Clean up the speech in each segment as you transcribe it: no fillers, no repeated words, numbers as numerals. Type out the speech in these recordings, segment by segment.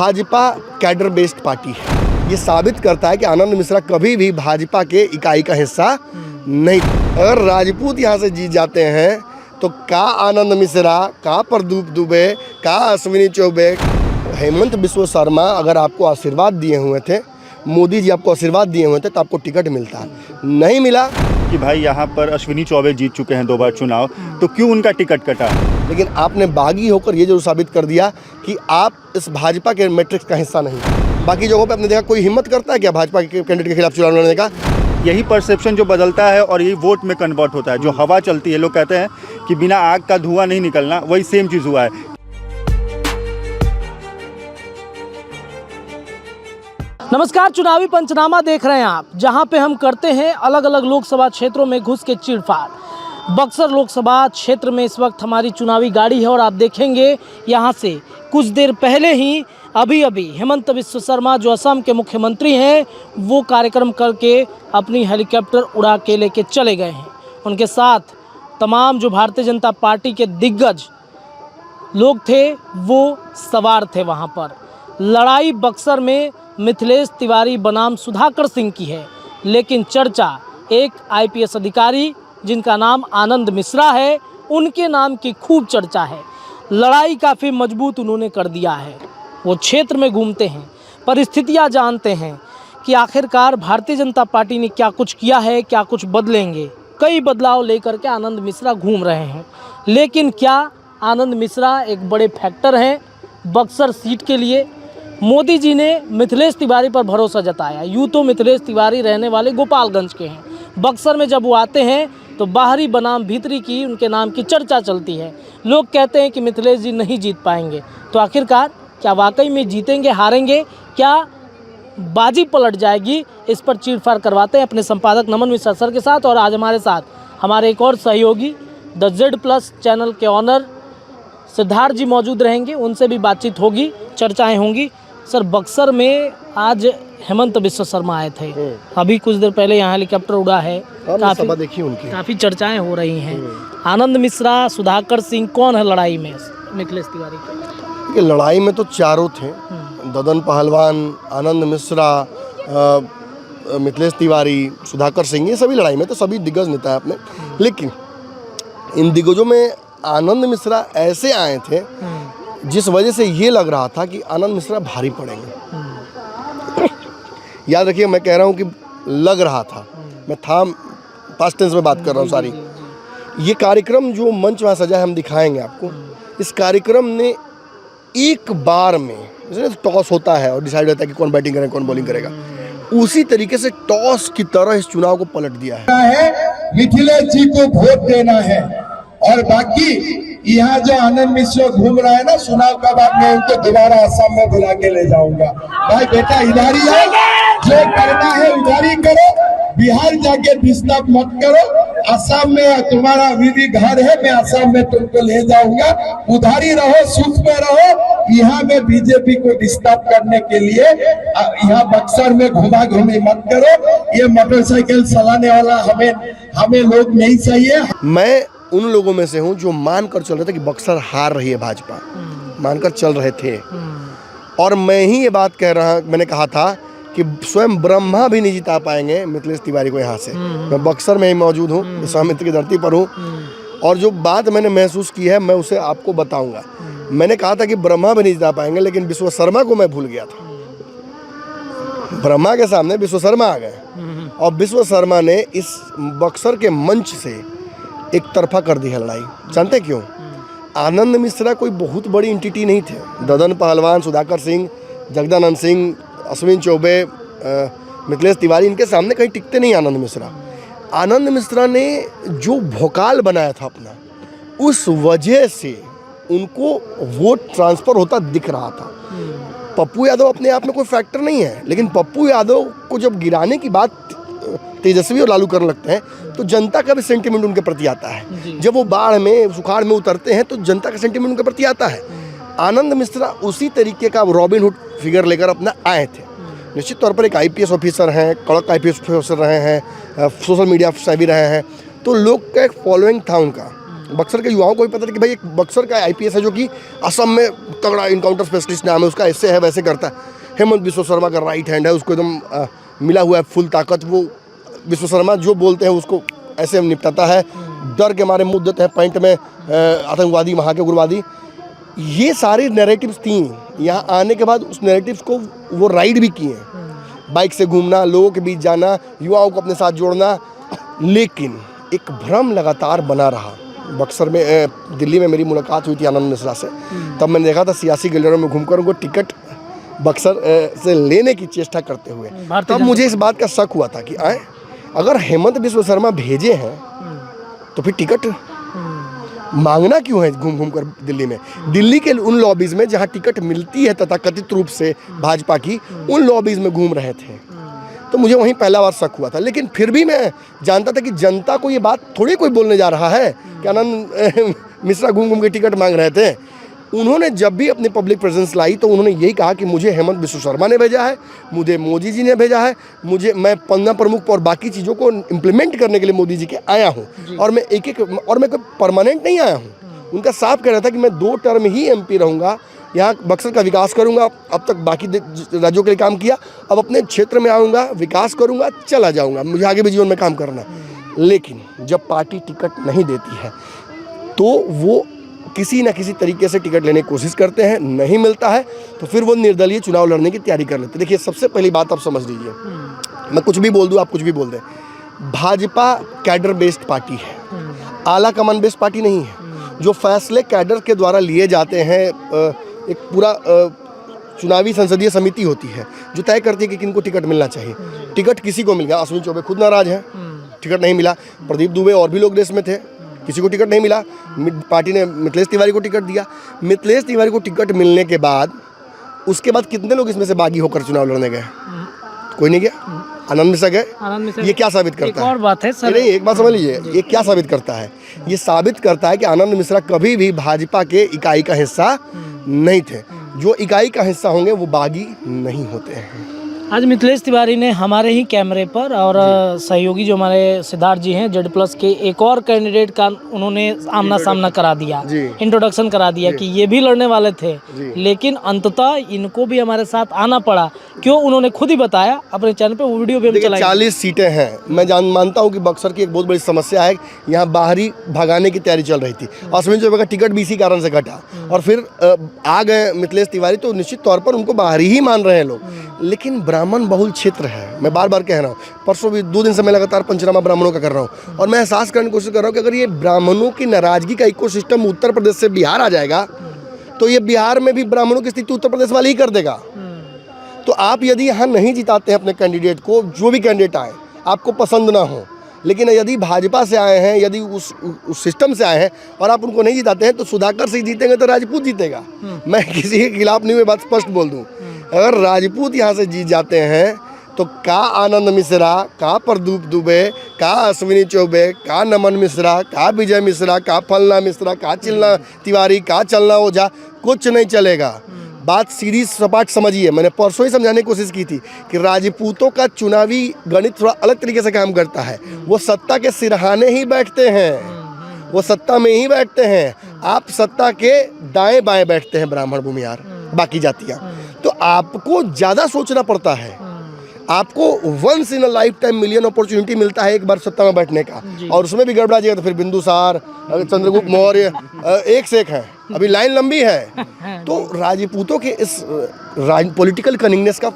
Bhajpa cadre based party है। ये साबित करता है कि आनंद मिश्रा कभी भी भाजपा के इकाई का हिस्सा नहीं। अगर राजपूत यहाँ से जीत जाते हैं तो का आनंद मिश्रा, का प्रदीप दुबे, का अश्विनी चौबे, हेमंत बिस्व शर्मा अगर आपको आशीर्वाद दिए हुए थे, मोदी जी आपको आशीर्वाद दिए हुए थे तो आपको टिकट मिलता। नहीं मिला कि भाई यहाँ पर अश्विनी चौबे जीत चुके हैं 2 बार चुनाव, तो क्यों उनका टिकट कटा? लेकिन आपने बागी होकर ये जरूर साबित कर दिया कि आप इस भाजपा के मैट्रिक्स का हिस्सा नहीं। बाकी जगहों पे आपने देखा कोई हिम्मत करता है क्या भाजपा के कैंडिडेट के खिलाफ चुनाव लड़ने का? यही परसेप्शन जो बदलता है और यही वोट में कन्वर्ट होता है। जो हवा चलती है, लोग कहते हैं कि बिना आग का धुआं नहीं निकलना, वही सेम चीज़ हुआ है। नमस्कार, चुनावी पंचनामा देख रहे हैं आप, जहां पे हम करते हैं अलग अलग लोकसभा क्षेत्रों में घुस के चीरफाड़। बक्सर लोकसभा क्षेत्र में इस वक्त हमारी चुनावी गाड़ी है और आप देखेंगे यहां से कुछ देर पहले ही अभी हेमंत बिस्व शर्मा जो असम के मुख्यमंत्री हैं, वो कार्यक्रम करके अपनी हेलीकॉप्टर उड़ा के लेके चले गए हैं। उनके साथ तमाम जो भारतीय जनता पार्टी के दिग्गज लोग थे वो सवार थे वहाँ पर। लड़ाई बक्सर में मिथिलेश तिवारी बनाम सुधाकर सिंह की है, लेकिन चर्चा एक आईपीएस अधिकारी जिनका नाम आनंद मिश्रा है, उनके नाम की खूब चर्चा है। लड़ाई काफ़ी मजबूत उन्होंने कर दिया है। वो क्षेत्र में घूमते हैं, परिस्थितियां जानते हैं कि आखिरकार भारतीय जनता पार्टी ने क्या कुछ किया है, क्या कुछ बदलेंगे। कई बदलाव लेकर के आनंद मिश्रा घूम रहे हैं, लेकिन क्या आनंद मिश्रा एक बड़े फैक्टर हैं बक्सर सीट के लिए? मोदी जी ने मिथिलेश तिवारी पर भरोसा जताया। यूँ तो मिथिलेश तिवारी रहने वाले गोपालगंज के हैं, बक्सर में जब वो आते हैं तो बाहरी बनाम भीतरी की उनके नाम की चर्चा चलती है। लोग कहते हैं कि मिथिलेश जी नहीं जीत पाएंगे, तो आखिरकार क्या वाकई में जीतेंगे, हारेंगे, क्या बाजी पलट जाएगी? इस पर चीरफाड़ करवाते हैं अपने संपादक नमन मिश्रा सर के साथ। और आज हमारे साथ हमारे एक और सहयोगी द Z+ चैनल के ऑनर सिद्धार्थ जी मौजूद रहेंगे, उनसे भी बातचीत होगी, चर्चाएं होंगी। सर, बक्सर में आज हेमंत बिस्व शर्मा आए थे, अभी कुछ देर पहले यहाँ हेलीकॉप्टर उड़ा है, काफ़ी चर्चाएं हो रही हैं। आनंद मिश्रा, सुधाकर सिंह, कौन है लड़ाई में मिथिलेश तिवारी के? लड़ाई में तो चारों थे, ददन पहलवान, आनंद मिश्रा, मिथिलेश तिवारी, सुधाकर सिंह, ये सभी लड़ाई में तो सभी दिग्गज नेता है अपने। लेकिन इन दिग्गजों में आनंद मिश्रा ऐसे आए थे जिस वजह से ये लग रहा था कि आनंद मिश्रा भारी पड़ेंगे। याद रखिए, मैं कह रहा हूँ कि लग रहा था, मैं था पास्ट टेंस में बात कर रहा हूँ सारी। ये कार्यक्रम जो मंच वहाँ सजा है, हम दिखाएंगे आपको। इस कार्यक्रम ने एक बार में, जैसे टॉस होता है और डिसाइड होता है कि कौन बैटिंग करेगा कौन बॉलिंग करेगा, उसी तरीके से टॉस की तरह इस चुनाव को पलट दिया है। मिथिलेश जी को वोट देना है और बाकी यहाँ जो आनंद मिश्रा घूम रहा है ना, चुनाव का बाद में उनको दोबारा असम में बुला के ले जाऊंगा। भाई बेटा इधर ही आओ, जो करना है उधर ही करो, बिहार जाके डिस्टर्ब मत करो। असम में तुम्हारा अभी भी घर है, मैं असम में तुमको ले जाऊंगा, उधर ही रहो, सुख में रहो। यहाँ में बीजेपी को डिस्टर्ब करने के लिए यहाँ बक्सर में घुमा घूमी मत करो। ये मोटरसाइकिल चलाने वाला हमें लोग नहीं चाहिए। मैं उन लोगों में से हूं जो मानकर चल रहे थे कि बक्सर हार रही है भाजपा, मानकर चल रहे थे। और मैं ही ये बात मैंने कहा था कि स्वयं ब्रह्मा भी नहीं जिता पाएंगे मिथिलेश तिवारी को यहाँ से। मैं बक्सर में ही मौजूद हूँ, विश्वामित्र की धरती पर हूँ, और जो बात मैंने महसूस की है मैं उसे आपको बताऊंगा। मैंने कहा था कि ब्रह्मा भी नहीं जिता पाएंगे, लेकिन विश्व शर्मा को मैं भूल गया था। ब्रह्मा के सामने विश्व शर्मा आ गए और विश्व शर्मा ने इस बक्सर के मंच से एक तरफा कर दी है लड़ाई। जानते क्यों? आनंद मिश्रा कोई बहुत बड़ी एंटिटी नहीं थे। ददन पहलवान, सुधाकर सिंह, जगदानंद सिंह, अश्विनी चौबे, मिथिलेश तिवारी, इनके सामने कहीं टिकते नहीं आनंद मिश्रा। आनंद मिश्रा ने जो भोकाल बनाया था अपना, उस वजह से उनको वोट ट्रांसफ़र होता दिख रहा था। पप्पू यादव अपने आप में कोई फैक्टर नहीं है, लेकिन पप्पू यादव को जब गिराने की बात तेजस्वी और लालू करने लगते हैं तो जनता का भी सेंटिमेंट उनके प्रति आता है। जब वो बाढ़ में, सुखाड़ में उतरते हैं तो जनता का सेंटिमेंट उनके प्रति आता है। आनंद मिश्रा उसी तरीके का रॉबिन हुड फिगर लेकर अपना आए थे। निश्चित तौर पर एक आईपीएस ऑफिसर हैं, कड़क आईपीएस ऑफिसर रहे हैं, सोशल मीडिया से भी रहे हैं, तो लोग का एक फॉलोइंग था उनका। बक्सर के युवाओं को भी पता था कि भाई एक बक्सर का IPS है जो कि असम में तगड़ा इनकाउंटर स्पेशलिस्ट नाम है उसका, ऐसे है वैसे करता है। हेमंत बिश्व शर्मा का राइट हैंड है, उसको एकदम मिला हुआ है फुल ताकत। वो विश्व शर्मा जो बोलते हैं उसको ऐसे निपटाता है, डर के मारे मुँह देते हैं पैंट में आतंकवादी वहाँ के उग्रवादी। ये सारी नैरेटिव्स थी। यहाँ आने के बाद उस नैरेटिव्स को वो राइड भी किए हैं, बाइक से घूमना, लोगों के बीच जाना, युवाओं को अपने साथ जोड़ना। लेकिन एक भ्रम लगातार बना रहा। बक्सर में दिल्ली में मेरी मुलाकात हुई थी आनंद मिश्रा से, तब मैंने देखा था सियासी गलियारों में घूमकर उनको टिकट बक्सर से लेने की चेष्टा करते हुए। तब मुझे इस बात का शक हुआ था कि अगर हेमंत बिश्व शर्मा भेजे हैं तो फिर टिकट मांगना क्यों है घूम घूम कर दिल्ली में। दिल्ली के उन लॉबीज में जहां टिकट मिलती है तथाकथित रूप से भाजपा की, उन लॉबीज में घूम रहे थे। तो मुझे वहीं पहला बार शक हुआ था। लेकिन फिर भी मैं जानता था कि जनता को ये बात थोड़ी कोई बोलने जा रहा है कि आनंद मिश्रा घूम घूम के टिकट मांग रहे थे। उन्होंने जब भी अपनी पब्लिक प्रेजेंस लाई तो उन्होंने यही कहा कि मुझे हेमंत बिश्व शर्मा ने भेजा है, मुझे मोदी जी ने भेजा है, मैं 15 प्रमुख और बाकी चीज़ों को इम्प्लीमेंट करने के लिए मोदी जी के आया हूँ। और मैं मैं कोई परमानेंट नहीं आया हूँ। उनका साफ कह रहा था कि मैं 2 टर्म ही MP रहूँगा, यहाँ बक्सर का विकास करूँगा। अब तक बाकी राज्यों के लिए काम किया, अब अपने क्षेत्र में आऊँगा, विकास करूँगा, चला जाऊँगा, मुझे आगे भी जीवन में काम करना है। लेकिन जब पार्टी टिकट नहीं देती है तो वो किसी न किसी तरीके से टिकट लेने की कोशिश करते हैं, नहीं मिलता है तो फिर वो निर्दलीय चुनाव लड़ने की तैयारी कर लेते हैं। देखिए, सबसे पहली बात आप समझ लीजिए, मैं कुछ भी बोल दूँ, आप कुछ भी बोल दें, भाजपा कैडर बेस्ड पार्टी है, आला कमान बेस्ड पार्टी नहीं है। जो फैसले कैडर के द्वारा लिए जाते हैं, एक पूरा चुनावी संसदीय समिति होती है जो तय करती है कि किनको टिकट मिलना चाहिए। टिकट किसी को मिल गया, अश्विनी चौबे खुद नाराज हैं, टिकट नहीं मिला। प्रदीप दुबे और भी लोग रेस में थे, किसी को टिकट नहीं मिला। पार्टी ने मिथिलेश तिवारी को टिकट दिया। मिथिलेश तिवारी को टिकट मिलने के बाद उसके बाद कितने लोग इसमें से बागी होकर चुनाव लड़ने गए? कोई नहीं गया। आनंद मिश्रा गए। ये क्या साबित करता है? और बात है सर, नहीं, एक बात समझ लीजिए, ये क्या साबित करता है? ये साबित करता है कि आनंद मिश्रा कभी भी भाजपा के इकाई का हिस्सा नहीं थे। जो इकाई का हिस्सा होंगे वो बागी नहीं होते हैं। आज मिथिलेश तिवारी ने हमारे ही कैमरे पर और सहयोगी जो हमारे सिद्धार्थ जी हैं Z+ के एक और कैंडिडेट का उन्होंने आमना सामना करा दिया, इंट्रोडक्शन करा दिया कि ये भी लड़ने वाले थे। लेकिन अंततः इनको भी हमारे साथ आना पड़ा। क्यों? उन्होंने खुद ही बताया अपने चैनल पे, वो वीडियो भी हम चलाएंगे। 40 सीटें हैं। मैं मानता हूँ कि बक्सर की एक बहुत बड़ी समस्या है, यहाँ बाहरी भगाने की तैयारी चल रही थी। अश्विनी चौबे का टिकट भी इसी कारण से घटा और फिर आ गए मिथिलेश तिवारी, तो निश्चित तौर पर उनको बाहरी ही मान रहे हैं लोग। लेकिन ब्राह्मण बहुल क्षेत्र है, मैं बार बार कह रहा हूँ। परसों भी 2 दिन से मैं लगातार पंचनामा ब्राह्मणों का कर रहा हूँ और मैं एहसास करने की कोशिश कर रहा हूँ कि अगर ये ब्राह्मणों की नाराजगी का इकोसिस्टम उत्तर प्रदेश से बिहार आ जाएगा तो ये बिहार में भी ब्राह्मणों की स्थिति उत्तर प्रदेश वाली ही कर देगा। तो आप यदि यहाँ नहीं जिताते हैं अपने कैंडिडेट को, जो भी कैंडिडेट आए आपको पसंद ना हो, लेकिन यदि भाजपा से आए हैं, यदि उस सिस्टम से आए हैं और आप उनको नहीं जिताते हैं, तो सुधाकर सिंह जीतेंगे तो राजपूत जीतेगा। मैं किसी के खिलाफ नहीं, मैं बात स्पष्ट बोल दूं। अगर राजपूत यहाँ से जीत जाते हैं तो का आनंद मिश्रा, का प्रदीप दुबे, का अश्विनी चौबे, का नमन मिश्रा, का विजय मिश्रा, का फलना मिश्रा, का चिलना तिवारी, का चलना ओझा, कुछ नहीं चलेगा। बात सीधी सपाट समझिए। मैंने परसों ही समझाने की कोशिश की थी कि राजपूतों का चुनावी गणित थोड़ा अलग तरीके से काम करता है। वो सत्ता के सिरहाने ही बैठते हैं, वो सत्ता में ही बैठते हैं। आप सत्ता के दाएं बाएं बैठते हैं ब्राह्मण भूमिहार, बाकी जातियाँ। तो आपको ज़्यादा सोचना पड़ता है। आपको once in a lifetime million opportunity मिलता है एक बार सत्ता में बैठने का, और उसमें भी गड़बड़ा जाएगा तो फिर बिंदुसार, चंद्रगुप्त मौर्य एक से एक है, अभी लाइन लंबी है। तो राजपूतों के इस पॉलिटिकल कनिंगनेस का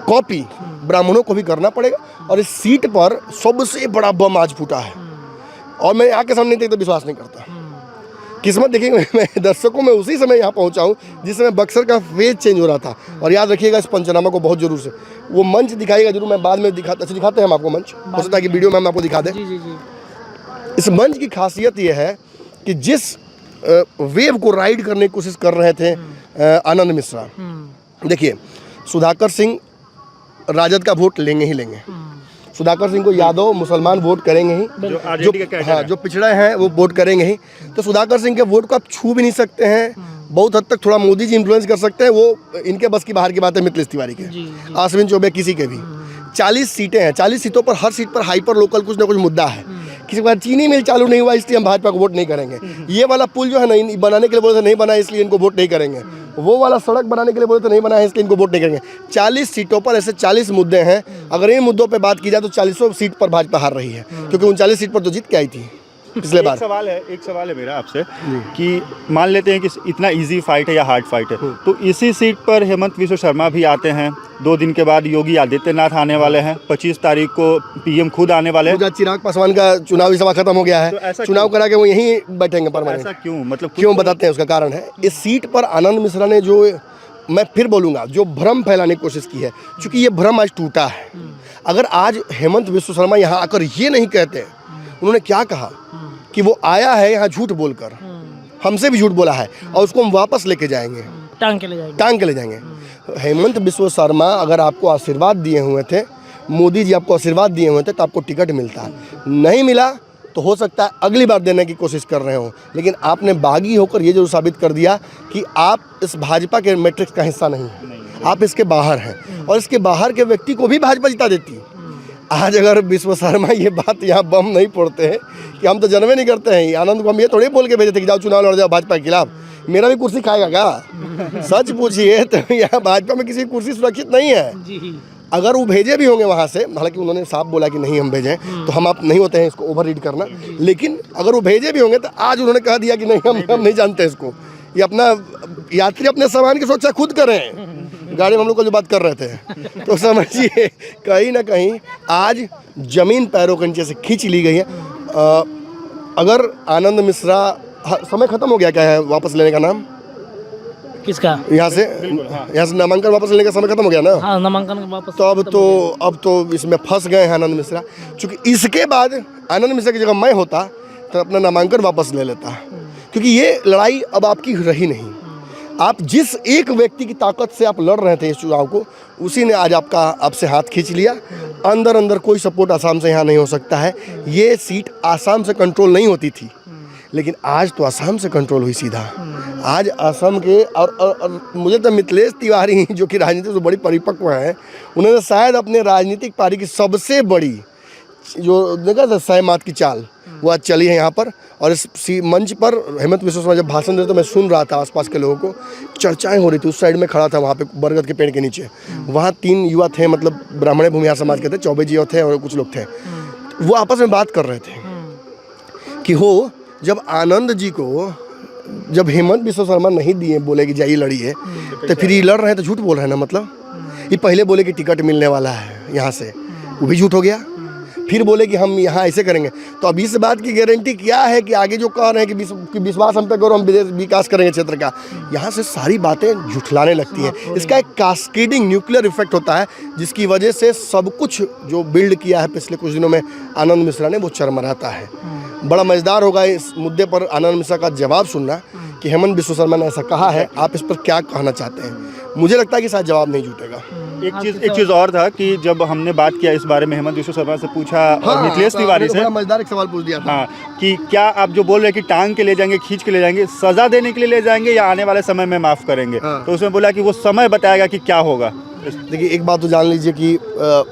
कॉपी ब्राह्मणों को भी करना पड़ेगा। और इस सीट पर सबसे बड़ा बम आज फूटा है और मैं आँख के सामने देखते विश्वास नहीं करता। किस्मत देखिए, मैं दर्शकों में उसी समय यहाँ पहुँचा हूँ जिस समय बक्सर का फेज चेंज हो रहा था। और याद रखिएगा इस पंचनामा को बहुत जरूर से, वो मंच दिखाइएगा जरूर, मैं बाद में दिखाते हैं हम आपको मंच, हो सकता है कि वीडियो में हम आपको दिखा दें। इस मंच की खासियत ये है कि जिस वेव को राइड करने की कोशिश कर रहे थे आनंद मिश्रा, देखिए सुधाकर सिंह राजद का वोट लेंगे ही लेंगे। सुधाकर सिंह को यादव मुसलमान वोट करेंगे ही, जो पिछड़े हैं वो वोट करेंगे ही। तो सुधाकर सिंह के वोट को आप छू भी नहीं सकते हैं। बहुत हद तक थोड़ा मोदी जी इन्फ्लुएंस कर सकते हैं, वो इनके बस की बाहर की बात है। मिथिलेश तिवारी के, अश्विनी चौबे, किसी के भी 40 सीटें हैं। 40 सीटों पर हर सीट पर हाइपर लोकल कुछ ना कुछ मुद्दा है। किसी के पास चीनी मिल चालू नहीं हुआ इसलिए हम भाजपा को वोट नहीं करेंगे, ये वाला पुल जो है नहीं बनाने के लिए बोले थे नहीं बना इसलिए इनको वोट नहीं करेंगे, वो वाला सड़क बनाने के लिए बोले थे नहीं बना है इसलिए इनको वोट नहीं करेंगे। 40 सीटों पर ऐसे 40 मुद्दे हैं, अगर इन मुद्दों पर बात की जाए तो 40 सीट पर भाजपा हार रही है, क्योंकि 39 सीट पर तो जीत के आई थी पिछले बार। एक सवाल है मेरा आपसे कि मान लेते हैं कि इतना इजी फाइट है या हार्ड फाइट है, तो इसी सीट पर हेमंत विश्व शर्मा भी आते हैं, 2 दिन के बाद योगी आदित्यनाथ आने वाले हैं, 25 तारीख को पीएम खुद आने वाले हैं। चिराग पासवान का चुनावी सभा खत्म हो गया है, तो चुनाव करा के वो यहीं बैठेंगे परमानेंट। ऐसा क्यों, मतलब क्यों बताते हैं, उसका कारण है इस सीट पर आनंद मिश्रा ने जो, मैं फिर बोलूँगा, जो भ्रम फैलाने की कोशिश की है, क्योंकि ये भ्रम आज टूटा है। अगर आज हेमंत विश्व शर्मा यहाँ आकर ये नहीं कहते, उन्होंने क्या कहा कि वो आया है यहाँ झूठ बोलकर, हमसे भी झूठ बोला है और उसको हम वापस लेके जाएंगे, टांग के ले जाएंगे। हेमंत विश्व शर्मा अगर आपको आशीर्वाद दिए हुए थे, मोदी जी आपको आशीर्वाद दिए हुए थे तो आपको टिकट मिलता, नहीं मिला तो हो सकता है अगली बार देने की कोशिश कर रहे हो, लेकिन आपने बागी होकर ये जरूर साबित कर दिया कि आप इस भाजपा के मैट्रिक्स का हिस्सा नहीं हैं, आप इसके बाहर हैं, और इसके बाहर के व्यक्ति को भी भाजपा जिता देती। आज अगर विश्व शर्मा ये बात यहाँ बम नहीं फोड़ते हैं कि हम तो जन्मे नहीं करते हैं, आनंद को हम ये थोड़ी बोल के भेजे थे कि जाओ चुनाव लड़ जाओ भाजपा के खिलाफ, मेरा भी कुर्सी खाएगा क्या? सच पूछिए तो यहाँ भाजपा में किसी की कुर्सी सुरक्षित नहीं है। अगर वो भेजे भी होंगे वहाँ से, हालांकि उन्होंने साफ बोला कि नहीं हम भेजें, तो हम आप नहीं होते हैं इसको ओवर रीड करना, लेकिन अगर वो भेजे भी होंगे तो आज उन्होंने कह दिया कि नहीं हम नहीं जानते इसको, ये अपना यात्री अपने सामान की सुरक्षा खुद करें, गाड़ी में हम लोग को जो बात कर रहे थे। तो समझिए कहीं ना कहीं आज जमीन पैरों के नीचे से खींच ली गई है। अगर आनंद मिश्रा, समय खत्म हो गया क्या है वापस लेने का नाम किसका? यहाँ से नामांकन वापस लेने का समय खत्म हो गया ना? हाँ, नामांकन वापस। तो अब तो इसमें फंस गए हैं आनंद मिश्रा, क्योंकि इसके बाद आनंद मिश्रा की जगह मैं होता तो अपना नामांकन वापस ले लेता, क्योंकि ये लड़ाई अब आपकी रही नहीं। आप जिस एक व्यक्ति की ताकत से आप लड़ रहे थे इस चुनाव को, उसी ने आज आपसे हाथ खींच लिया। अंदर कोई सपोर्ट आसाम से यहाँ नहीं हो सकता है। ये सीट आसाम से कंट्रोल नहीं होती थी, लेकिन आज तो आसाम से कंट्रोल हुई सीधा। आज असम के और मुझे तो मिथिलेश तिवारी जो कि राजनीति से बड़ी परिपक्व हैं, उन्होंने शायद अपने राजनीतिक पार्टी की सबसे बड़ी जो देखा था सहमत की चाल वो आज चली है यहाँ पर। और इस मंच पर हेमंत विश्व शर्मा जब भाषण देते तो मैं सुन रहा था, आसपास के लोगों को चर्चाएं हो रही थी। उस साइड में खड़ा था वहाँ पे बरगद के पेड़ के नीचे, वहाँ 3 युवा थे, मतलब ब्राह्मण भूमिहार समाज के थे, चौबे जी थे और कुछ लोग थे। वो आपस में बात कर रहे थे कि हो जब आनंद जी को जब हेमंत विश्व शर्मा नहीं दिए, बोले कि जाइए लड़िए, तो फिर ये लड़ रहे हैं तो झूठ बोल रहे हैं ना। मतलब ये पहले बोले कि टिकट मिलने वाला है यहाँ से, वो भी झूठ हो गया। फिर बोले कि हम यहाँ ऐसे करेंगे, तो अब इस बात की गारंटी क्या है कि आगे जो कह रहे हैं कि विश्वास हम पे करो, हम विकास करेंगे क्षेत्र का, यहाँ से सारी बातें झुठलाने लगती हैं। इसका एक कास्केडिंग न्यूक्लियर इफेक्ट होता है, जिसकी वजह से सब कुछ जो बिल्ड किया है पिछले कुछ दिनों में आनंद मिश्रा ने, वो चरमराता है। बड़ा मज़ेदार होगा इस मुद्दे पर आनंद मिश्रा का जवाब सुनना कि हेमंत विश्व शर्मा ने ऐसा कहा है, आप इस पर क्या कहना चाहते हैं। मुझे लगता है कि शायद जवाब नहीं जुटेगा। एक चीज़ और था कि जब हमने बात किया इस बारे में हेमंत विश्व शर्मा से पूछा, मिथिलेश तिवारी से, मजेदार एक सवाल पूछ दिया था। हाँ, कि क्या आप जो बोल रहे हैं कि टांग के ले जाएंगे, खींच के ले जाएंगे, सजा देने के लिए ले जाएंगे या आने वाले समय में माफ़ करेंगे? तो उसमें बोला कि वो समय बताएगा कि क्या होगा। देखिए एक बात तो जान लीजिए कि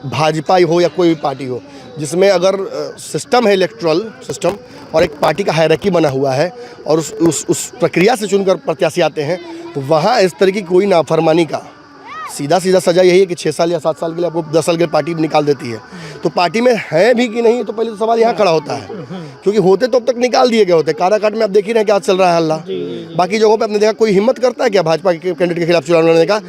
भाजपा ही हो या कोई भी पार्टी हो, जिसमें अगर सिस्टम है, इलेक्टोरल सिस्टम, और एक पार्टी का हायरार्की बना हुआ है और उस प्रक्रिया से चुनकर प्रत्याशी आते हैं, तो वहाँ इस तरह की कोई नाफरमानी का सीधा सजा यही है कि 6 साल या 7 साल के लिए आपको 10 साल के लिए पार्टी निकाल देती है। तो पार्टी में है भी कि नहीं, तो पहले तो सवाल यहाँ खड़ा होता है, क्योंकि होते तो अब तक निकाल दिए गए होते। काराकाट में आप देख ही रहे हैं क्या चल रहा है हल्ला। बाकी जगहों पे आपने देखा कोई हिम्मत करता है क्या भाजपा के कैंडिडेट के खिलाफ चुनाव लड़ने का?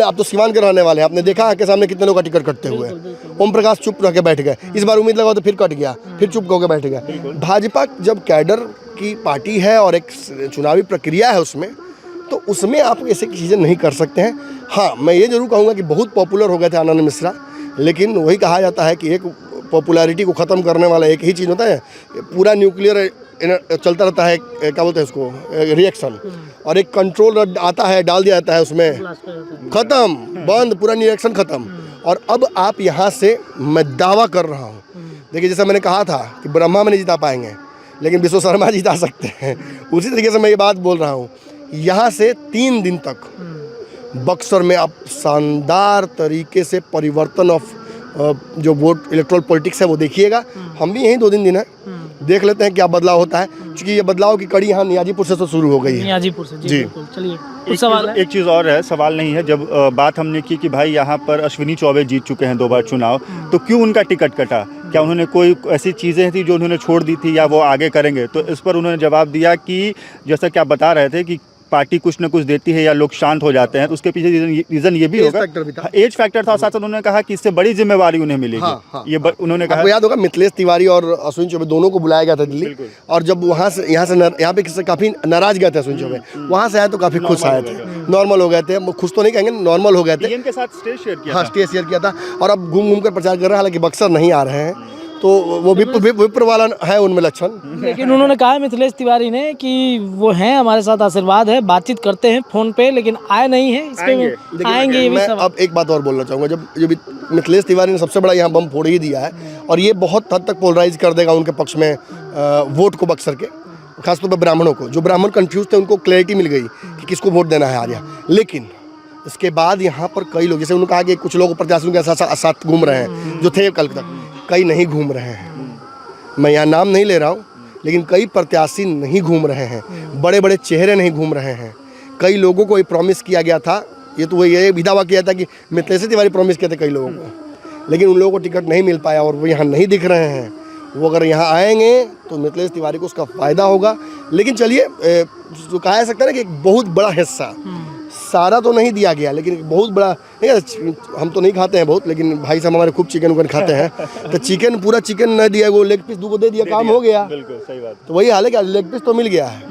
आप तो सीवान के रहने वाले हैं, आपने देखा आपके सामने कितने लोग का टिकट कटते हुए। ओम प्रकाश चुप रह के बैठ गए, इस बार उम्मीद लगा तो फिर कट गया, फिर चुप होकर बैठ गया। भाजपा जब कैडर की पार्टी है और एक चुनावी प्रक्रिया है उसमें, तो उसमें आप ऐसे चीज़ें नहीं कर सकते हैं। हाँ, मैं ये जरूर कहूँगा कि बहुत पॉपुलर हो गए थे आनंद मिश्रा, लेकिन वही कहा जाता है कि एक पॉपुलैरिटी को ख़त्म करने वाला एक ही चीज़ होता है, पूरा न्यूक्लियर चलता रहता है, क्या बोलते हैं उसको, रिएक्शन, और एक कंट्रोल आता है, डाल दिया जाता है उसमें, ख़त्म, बंद, पूरा रिएक्शन ख़त्म। और अब आप यहाँ से मैं दावा कर रहा हूँ, देखिए जैसा मैंने कहा था कि ब्रह्मा में नहीं जिता पाएंगे, लेकिन विश्व शर्मा जिता सकते हैं, उसी तरीके से मैं ये बात बोल रहा हूँ। यहाँ से 3 दिन तक बक्सर में आप शानदार तरीके से परिवर्तन ऑफ जो वोट इलेक्ट्रल पॉलिटिक्स है वो देखिएगा। हम भी यहीं 2 दिन है, देख लेते हैं क्या बदलाव होता है, क्योंकि ये बदलाव की कड़ी यहाँ नियाजीपुर से तो शुरू हो गई है। नियाजीपुर से जी जी। बिल्कुल। चलिए कुछ सवाल है? एक चीज़ और है, सवाल नहीं है। जब बात हमने की कि भाई यहाँ पर अश्विनी चौबे जीत चुके हैं 2 बार चुनाव, तो क्यों उनका टिकट कटा? क्या उन्होंने कोई ऐसी चीज़ें थी जो उन्होंने छोड़ दी थी या वो आगे करेंगे? तो इस पर उन्होंने जवाब दिया कि जैसा कि आप बता रहे थे कि पार्टी कुछ न कुछ देती है या लोग शांत हो जाते हैं, तो उसके पीछे रीज़न ये भी एज होगा। फैक्टर भी था। एज फैक्टर था और साथ साथ उन्होंने कहा कि इससे बड़ी जिम्मेवारी उन्हें मिलेगी। हाँ। उन्होंने कहा, आपको याद होगा मिथिलेश तिवारी और अश्विनी चौबे दोनों को बुलाया गया था दिल्ली, और जब यहाँ पे किससे काफ़ी नाराज गए थे अश्विनी चौबे, वहाँ से आए तो काफ़ी खुश आए थे, नॉर्मल हो गए थे। खुश तो नहीं कहेंगे, नॉर्मल हो गए थे। इनके साथ स्टेज शेयर किया हाँ, था। स्टेज शेयर किया था, और अब घूम घूम कर प्रचार कर रहे हैं। हालांकि बक्सर नहीं आ रहे हैं, तो वो विप्र वाला है उनमें लक्षण। लेकिन उन्होंने कहा है मिथिलेश तिवारी ने कि वो हैं हमारे साथ, आशीर्वाद है, बातचीत करते हैं फोन पे, लेकिन आए नहीं है। इस पे आएंगे ये भी मैं सब। अब एक बात और बोलना चाहूँगा, जब मिथिलेश तिवारी ने सबसे बड़ा यहाँ बम फोड़ ही दिया है, और ये बहुत हद तक पोलराइज कर देगा उनके पक्ष में वोट को, बक्सर के खासतौर पर ब्राह्मणों को। जो ब्राह्मण कंफ्यूज थे उनको क्लैरिटी मिल गई कि किसको वोट देना है आज यहाँ। लेकिन इसके बाद यहाँ पर कई लोग, जैसे उन्होंने कहा कि कुछ लोग प्रत्याशियों के साथ घूम रहे हैं जो थे कल तक, कई नहीं घूम रहे हैं। मैं यहाँ नाम नहीं ले रहा हूँ, लेकिन कई प्रत्याशी नहीं घूम रहे हैं, बड़े बड़े चेहरे नहीं घूम रहे हैं। कई लोगों को ये प्रॉमिस किया गया था, ये तो ये भी दावा किया था कि मिथिलेश तिवारी प्रॉमिस किए थे कई लोगों को, लेकिन उन लोगों को टिकट नहीं मिल पाया और वो यहाँ नहीं दिख रहे हैं। वो अगर यहाँ आएंगे तो मिथिलेश तिवारी को उसका फ़ायदा होगा। लेकिन चलिए, जो कहा जा सकता है ना कि एक बहुत बड़ा हिस्सा, सारा तो नहीं दिया गया, लेकिन एक बहुत बड़ा, हम तो नहीं खाते हैं बहुत, लेकिन भाई साहब हमारे खूब चिकन उकन खाते हैं, तो चिकन पूरा चिकन नहीं दिया, वो लेग पीस 2 को दे दिया, काम हो गया। बिल्कुल सही बात। तो वही हाल है कि लेग पीस तो मिल गया है।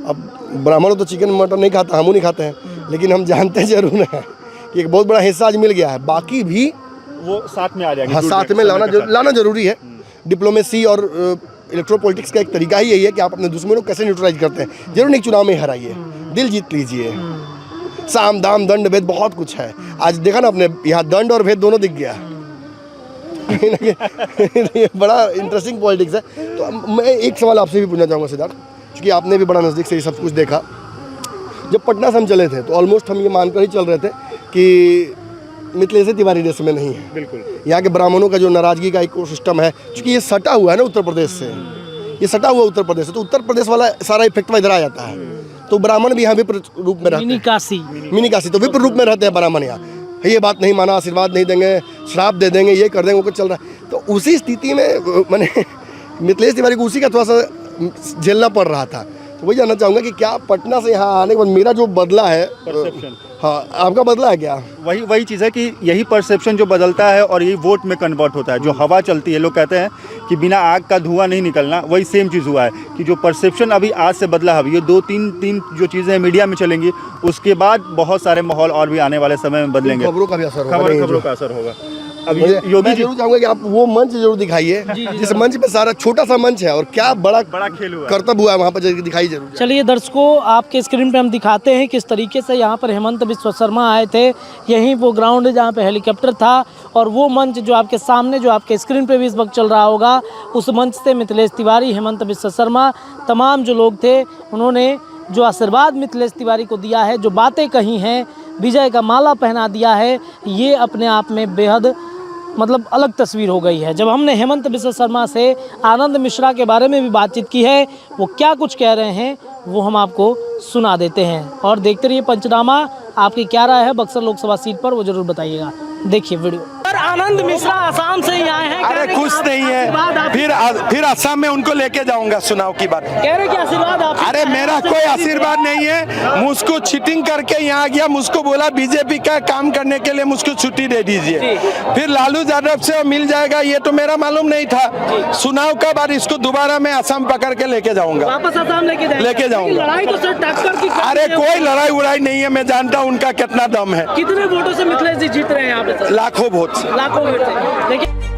अब ब्राह्मण तो चिकन मटन नहीं खाता, हम नहीं खाते हैं, लेकिन हम जानते जरूर हैं कि एक बहुत बड़ा हिस्सा आज मिल गया है। बाकी भी वो साथ में आ जाएंगे। हाँ, साथ में लाना जरूरी है। डिप्लोमेसी और इलेक्ट्रोपॉलिटिक्स का एक तरीका ही यही है कि आप अपने दुश्मनों को कैसे न्यूट्रलाइज करते हैं। जरूर नहीं चुनाव में हराइए, दिल जीत लीजिए। साम दाम दंड भेद बहुत कुछ है। आज देखा ना अपने यहाँ, दंड और भेद दोनों दिख गया। ये बड़ा इंटरेस्टिंग पॉलिटिक्स है। तो मैं एक सवाल आपसे भी पूछना चाहूँगा सिद्धार्थ, क्योंकि आपने भी बड़ा नज़दीक से ये सब कुछ देखा। जब पटना से हम चले थे तो ऑलमोस्ट हम ये मानकर ही चल रहे थे कि मिथिलेश तिवारी देश में नहीं है। बिल्कुल। यहाँ के ब्राह्मणों का जो नाराजगी का इकोसिस्टम है, क्योंकि ये सटा हुआ है ना उत्तर प्रदेश से, ये सटा हुआ उत्तर प्रदेश से, तो उत्तर प्रदेश वाला सारा इफेक्ट इधर आ जाता है। तो ब्राह्मण भी यहाँ विप्र रूप में रहते हैं। मिनी काशी तो विप्र रूप में रहते हैं ब्राह्मण यहाँ। ये बात नहीं माना, आशीर्वाद नहीं देंगे, श्राप दे देंगे, ये कर देंगे, वो कुछ चल रहा है। तो उसी स्थिति में मैंने मिथिलेश तिवारी को उसी का थोड़ा सा झेलना पड़ रहा था। तो वही जानना चाहूँगा कि क्या पटना से यहाँ आने के बाद मेरा जो बदला है, परसेप्शन, हाँ, आपका बदला है क्या? वही चीज़ है कि यही परसेप्शन जो बदलता है और यही वोट में कन्वर्ट होता है। जो हवा चलती है, लोग कहते हैं कि बिना आग का धुआं नहीं निकलना, वही सेम चीज़ हुआ है कि जो परसेप्शन अभी आज से बदला है, ये 2-3 जो चीज़ें मीडिया में चलेंगी, उसके बाद बहुत सारे माहौल और भी आने वाले समय में बदलेंगे। खबरों का भी असर होगा। खबरों का असर होगा। अब योगी मैं जरूर चाहूंगा कि आप वो मंच जरूर दिखाइए जिस मंच पे सारा छोटा सा मंच है और क्या बड़ा खेल हुआ, कर्तव्य हुआ है, वहाँ पर दिखाई जरूर। चलिए दर्शकों, आपके स्क्रीन पे हम दिखाते हैं किस तरीके से यहाँ पर हेमंत बिस्वा शर्मा आए थे। यहीं वो ग्राउंड है जहाँ पे हेलीकॉप्टर था, और वो मंच जो आपके सामने, जो आपके स्क्रीन पे भी इस वक्त चल रहा होगा, उस मंच से मिथिलेश तिवारी, हेमंत बिस्वा शर्मा, तमाम जो लोग थे, उन्होंने जो आशीर्वाद मिथिलेश तिवारी को दिया है, जो बातें कही हैं, विजय का माला पहना दिया है, ये अपने आप में बेहद मतलब अलग तस्वीर हो गई है। जब हमने हेमंत बिस्वा शर्मा से आनंद मिश्रा के बारे में भी बातचीत की है, वो क्या कुछ कह रहे हैं वो हम आपको सुना देते हैं। और देखते रहिए पंचनामा। आपकी क्या राय है बक्सर लोकसभा सीट पर, वो जरूर बताइएगा। देखिए वीडियो। आनंद मिश्रा आसाम से ही आए हैं। अरे कुछ नहीं है, फिर असम में उनको लेके जाऊंगा चुनाव की बात। कह रहे कि आशीर्वाद आप। अरे मेरा कोई आशीर्वाद नहीं है, मुझको चीटिंग करके यहाँ गया, मुझको बोला बीजेपी का काम करने के लिए मुझको छुट्टी दे दीजिए, फिर लालू यादव से मिल जाएगा, ये तो मेरा मालूम नहीं था। चुनाव का बाद इसको दोबारा मैं असम पकड़ के लेके जाऊंगा, वापस असम लेके जाऊंगा। लड़ाई तो सर टक्कर की। अरे कोई लड़ाई उड़ाई नहीं है, मैं जानता हूँ उनका कितना दम है। कितने वोटों से मिथिलेश जी जीत रहे हैं यहाँ पे? लाखों वोट से। लाखों वोट से। लेकिन